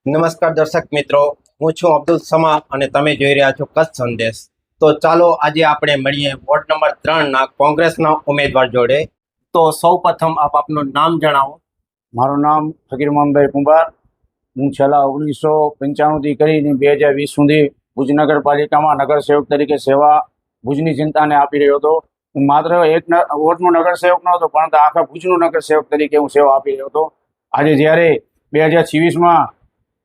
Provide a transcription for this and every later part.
નમસ્કાર દર્શક મિત્રો, હું છું અબ્દુલ સમા અને તમે જોઈ રહ્યા છો કચ્છ સંદેશ. તો ચાલો આજે આપણે મળીએ વોર્ડ નંબર 3 ના કોંગ્રેસના ઉમેદવાર જોડે. તો સૌપ્રથમ આપનું નામ જણાવો. મારું નામ ફકીર મોહમ્મદભાઈ કુંભાર. હું છેલ્લા 1995થી કરીને 2020 સુધી ભુજ નગરપાલિકામાં નગરસેવક તરીકે સેવા ભુજની જનતાને આપી રહ્યો હતો. હું માત્ર એક વોર્ડનો નગરસેવક ન હતો, પરંતુ આખા ભુજનો નગરસેવક તરીકે હું સેવા આપી રહ્યો હતો. આજે જ્યારે 2026માં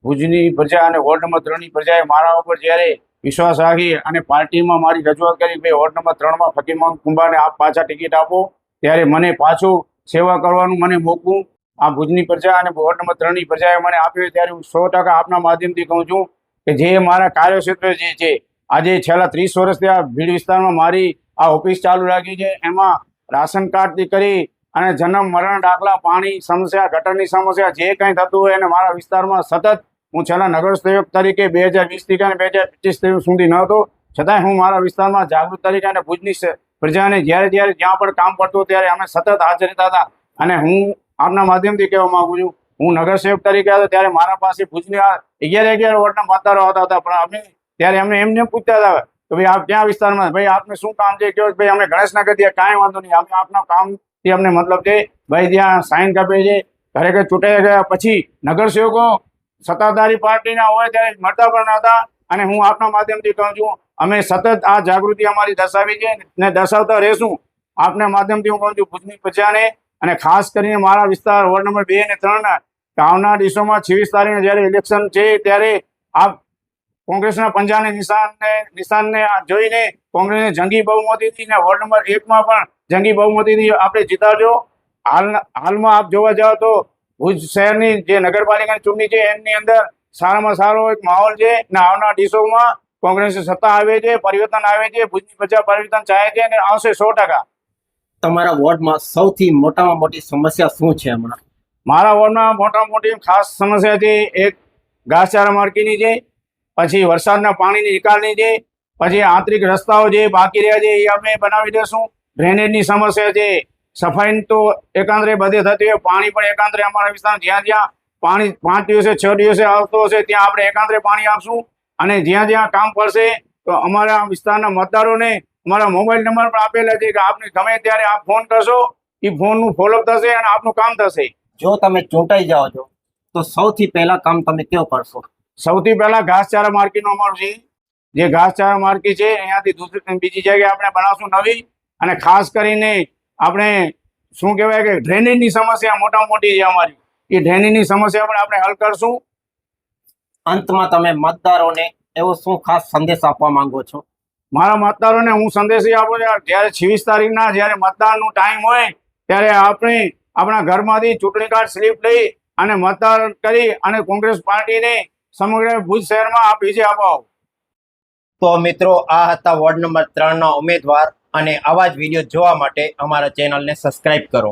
ભુજની પ્રજા અને વોર્ડ નંબર 3ની પ્રજાએ મારા ઉપર જ્યારે વિશ્વાસ રાખી અને પાર્ટીમાં મારી રજૂઆત કરી કે વોર્ડ નંબર 3માં ફકીર મોહમ્મદ કુંભારને આપ પાછા ટિકિટ આપો, ત્યારે મને પાછું સેવા કરવાનું મને મોકું આ ભુજની પ્રજા અને વોર્ડ નંબર 3ની પ્રજાએ મને આપ્યું. ત્યારે હું 100% આપના માધ્યમથી કહું છું કે જે મારા કાર્યક્ષેત્ર જે છે, આજે છેલ્લા 30 વર્ષથી આ ભીડ વિસ્તારમાં મારી આ ઓફિસ ચાલુ રાખી છે, એમાં રાશન કાર્ડથી કરી અને જન્મ મરણ દાખલા, પાણી સમસ્યા, ગટરની સમસ્યા, જે કંઈ થતું હોય એને મારા વિસ્તારમાં સતત હું છેલ્લા નગરસેવક તરીકે 2020થી અને 2025 સુધી ન હતો, છતાંય હું મારા વિસ્તારમાં જાગૃત તરીકે અને ભુજની પ્રજાને જ્યારે જ્યાં પણ કામ પડતું ત્યારે અમે સતત હાજર રહેતા હતા. અને હું આપના માધ્યમથી કહેવા માંગુ છું, હું નગરસેવક તરીકે હતો ત્યારે મારા પાસે ભુજની 11 વોર્ડના મતદારો આવતા હતા, પણ અમે ત્યારે એમને એમને પૂછતા હતા કે ભાઈ આપ ક્યાં વિસ્તારમાં, ભાઈ આપને શું કામ છે, કહો ભાઈ અમે ગણેશનગર ત્યાં કાંઈ વાંધો નહીં, અમે આપના કામથી અમને મતલબ છે, ભાઈ ત્યાં સાઇન કાપે છે. ખરેખર ચૂંટાઈ ગયા પછી નગરસેવકો સત્તાધારી પાર્ટીના હોય ત્યારે મળતા પણ નહોતા. અને હું આપના માધ્યમથી કહું છું, અમે સતત આ જાગૃતિ અમારી દર્શાવી છે ને દર્શાવતા રહેશું. આપના માધ્યમથી હું કહું છું ભુજની પ્રજાને, અને ખાસ કરીને મારા વિસ્તાર વોર્ડ નંબર 2 અને 3 આવનાર દિવસોમાં 26 તારીખે જ્યારે ઇલેક્શન છે, ત્યારે આપ કોંગ્રેસના પંજાને નિશાનને જોઈને કોંગ્રેસને જંગી બહુમતીથી ને વોર્ડ નંબર 1માં પણ જંગી બહુમતીથી આપણે જીતાડજો. હાલમાં આપ જોવા જાઓ તો ભુજ શહેરની જે નગરપાલિકાની ચૂંટણી છે એની અંદર સારામાં સારો એક માહોલ છે ને આવનાર દિવસોમાં કોંગ્રેસની સત્તા આવે છે, પરિવર્તન આવે છે, ભુજની પ્રજા પરિવર્તન ચાહે છે અને આવશે 100%. તમારા વોર્ડમાં સૌથી મોટામાં મોટી સમસ્યા શું છે હમણાં? મારા વોર્ડમાં મોટામાં મોટી ખાસ સમસ્યા છે, એક ઘાસચારા માર્કેટની છે, પછી વરસાદના પાણીની નિકાલની છે, પછી આંતરિક રસ્તાઓ જે બાકી રહ્યા છે એ અમે બનાવી દઈશું. ડ્રેનેજની સમસ્યા છે, સફાઈ તો એકાંતરે બધે થતી હોય, પાણી પણ એકાંતરે અમારા વિસ્તારમાં જ્યાં પાણી 5 દિવસે 6 દિવસે આવતો હશે ત્યાં આપણે એકાંતરે પાણી આપશું. અને જ્યાં કામ પડશે તો અમારા વિસ્તારના મતદારોને અમારા મોબાઈલ નંબર પણ આપેલા છે કે આપને ગમે ત્યારે આપ ફોન કરશો, એ ફોનનું ફોલોઅપ થશે અને આપનું કામ થશે. જો તમે ચૂંટાઈ જાઓ છો તો સૌથી પહેલા કામ તમે કેવું કરશો? સૌથી પહેલા ઘાસચારા માર્કેટનું અમારું છે, જે ઘાસચારા માર્કેટ છે અહીંયાથી બીજી જગ્યાએ આપણે બનાવશું નવી. અને ખાસ કરીને આપણે શું કહેવાય કે ડ્રેનેજની સમસ્યા મોટામાં મોટી છે અમારી, એ ડ્રેનેજની સમસ્યા પણ આપણે હલ કરશું. અંતમાં તમે મતદારોને એવો શું ખાસ સંદેશ આપવા માંગો છો? મારા મતદારોને હું સંદેશ એ આપું છું, જ્યારે 26 તારીખના જ્યારે મતદાનનું ટાઈમ હોય ત્યારે આપણે આપણા ઘરમાંથી ચૂંટણી કાર્ડ સ્લીપ લઈ અને મતદાન કરી અને કોંગ્રેસ પાર્ટીને સમગ્ર ભુજ શહેરમાં આપ વિજય અપાવો. તો મિત્રો, આ હતા વોર્ડ નંબર 3ના ઉમેદવાર, અને આવા જ વિડીયો જોવા માટે અમારા ચેનલને સબસ્ક્રાઇબ કરો.